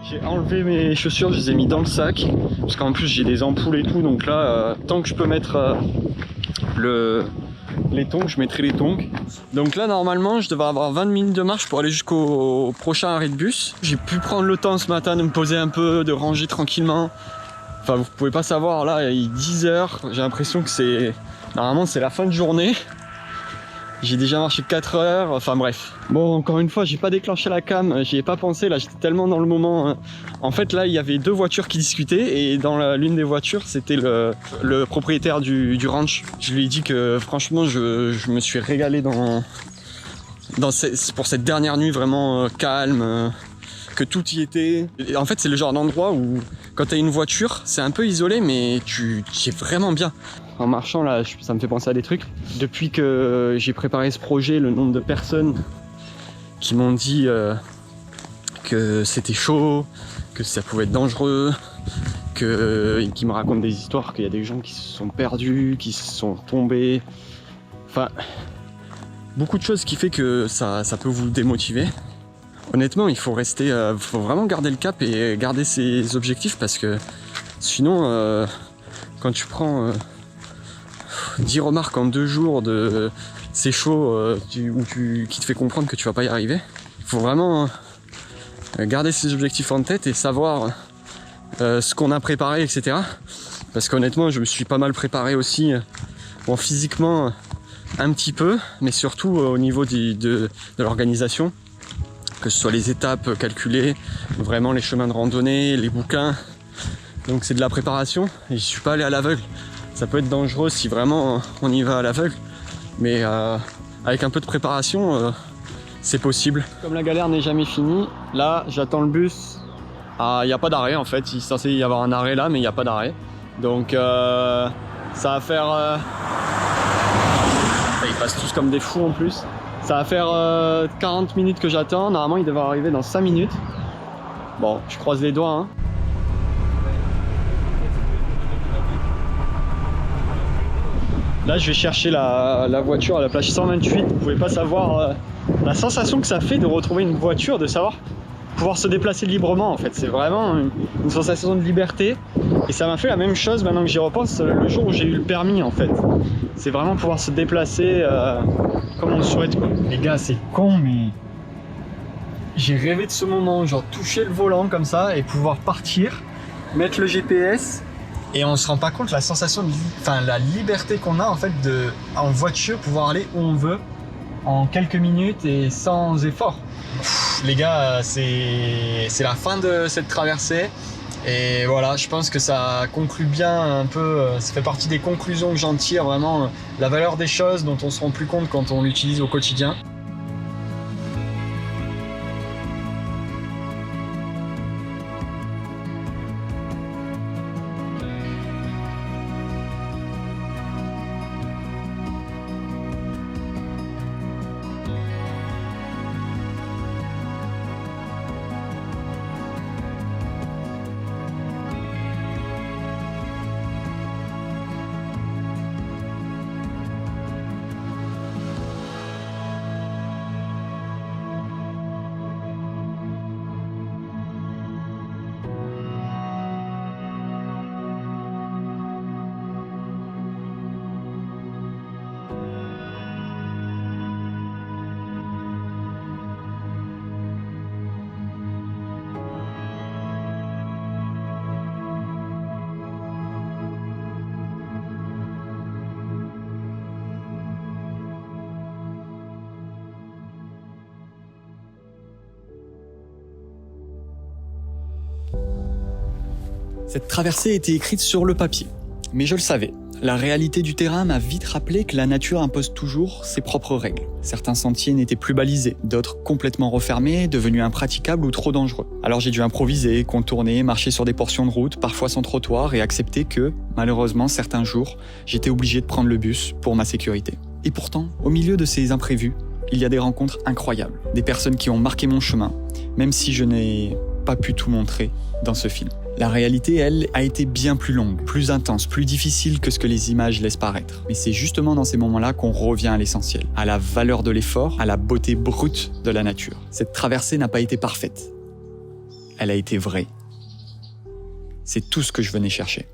J'ai enlevé mes chaussures, je les ai mis dans le sac. Parce qu'en plus j'ai des ampoules et tout. Donc là, tant que je peux mettre les tongs, je mettrai les tongs. Donc là normalement je devrais avoir 20 minutes de marche pour aller jusqu'au prochain arrêt de bus. J'ai pu prendre le temps ce matin de me poser un peu, de ranger tranquillement. Enfin vous pouvez pas savoir, là il est 10h, j'ai l'impression que normalement c'est la fin de journée. J'ai déjà marché 4 heures, enfin bref. Bon, encore une fois, j'ai pas déclenché la cam, j'y ai pas pensé, là j'étais tellement dans le moment. En fait, là il y avait deux voitures qui discutaient et dans l'une des voitures, c'était le propriétaire du ranch. Je lui ai dit que franchement, je me suis régalé pour cette dernière nuit vraiment calme, que tout y était. Et en fait, c'est le genre d'endroit où quand t'as une voiture, c'est un peu isolé, mais tu y es vraiment bien. En marchant là, ça me fait penser à des trucs. Depuis que j'ai préparé ce projet, le nombre de personnes qui m'ont dit que c'était chaud, que ça pouvait être dangereux, qui me racontent des histoires, qu'il y a des gens qui se sont perdus, qui se sont tombés. Enfin, beaucoup de choses qui fait que ça peut vous démotiver. Honnêtement, il faut faut vraiment garder le cap et garder ses objectifs parce que sinon, quand tu prends 10 remarques en 2 jours de c'est chaud qui te fait comprendre que tu vas pas y arriver. Il faut vraiment garder ses objectifs en tête et savoir ce qu'on a préparé, etc. Parce qu'honnêtement, je me suis pas mal préparé aussi, bon, physiquement un petit peu, mais surtout au niveau de l'organisation, que ce soit les étapes calculées, vraiment les chemins de randonnée, les bouquins. Donc c'est de la préparation et je suis pas allé à l'aveugle. Ça peut être dangereux si vraiment on y va à l'aveugle, mais avec un peu de préparation, c'est possible. Comme la galère n'est jamais finie, là j'attends le bus. Il n'y a pas d'arrêt en fait, il est censé y avoir un arrêt là, mais il n'y a pas d'arrêt. Donc ça va faire... Ils passent tous comme des fous en plus. Ça va faire 40 minutes que j'attends, normalement il devrait arriver dans 5 minutes. Bon, je croise les doigts, hein. Là je vais chercher la voiture à la plage 128, vous pouvez pas savoir la sensation que ça fait de retrouver une voiture, de savoir pouvoir se déplacer librement en fait. C'est vraiment une sensation de liberté et ça m'a fait la même chose maintenant que j'y repense le jour où j'ai eu le permis en fait. C'est vraiment pouvoir se déplacer comme on le souhaite quoi. Les gars c'est con mais j'ai rêvé de ce moment, genre toucher le volant comme ça et pouvoir partir, mettre le GPS. Et on se rend pas compte la sensation, la liberté qu'on a en fait en voiture, pouvoir aller où on veut en quelques minutes et sans effort. Les gars, c'est la fin de cette traversée et voilà, je pense que ça conclut bien un peu, ça fait partie des conclusions que j'en tire, vraiment la valeur des choses dont on se rend plus compte quand on l'utilise au quotidien. Cette traversée était écrite sur le papier, mais je le savais. La réalité du terrain m'a vite rappelé que la nature impose toujours ses propres règles. Certains sentiers n'étaient plus balisés, d'autres complètement refermés, devenus impraticables ou trop dangereux. Alors j'ai dû improviser, contourner, marcher sur des portions de route, parfois sans trottoir, et accepter que, malheureusement, certains jours, j'étais obligé de prendre le bus pour ma sécurité. Et pourtant, au milieu de ces imprévus, il y a des rencontres incroyables, des personnes qui ont marqué mon chemin, même si je n'ai pas pu tout montrer dans ce film. La réalité, elle, a été bien plus longue, plus intense, plus difficile que ce que les images laissent paraître. Mais c'est justement dans ces moments-là qu'on revient à l'essentiel, à la valeur de l'effort, à la beauté brute de la nature. Cette traversée n'a pas été parfaite. elle a été vraie. C'est tout ce que je venais chercher.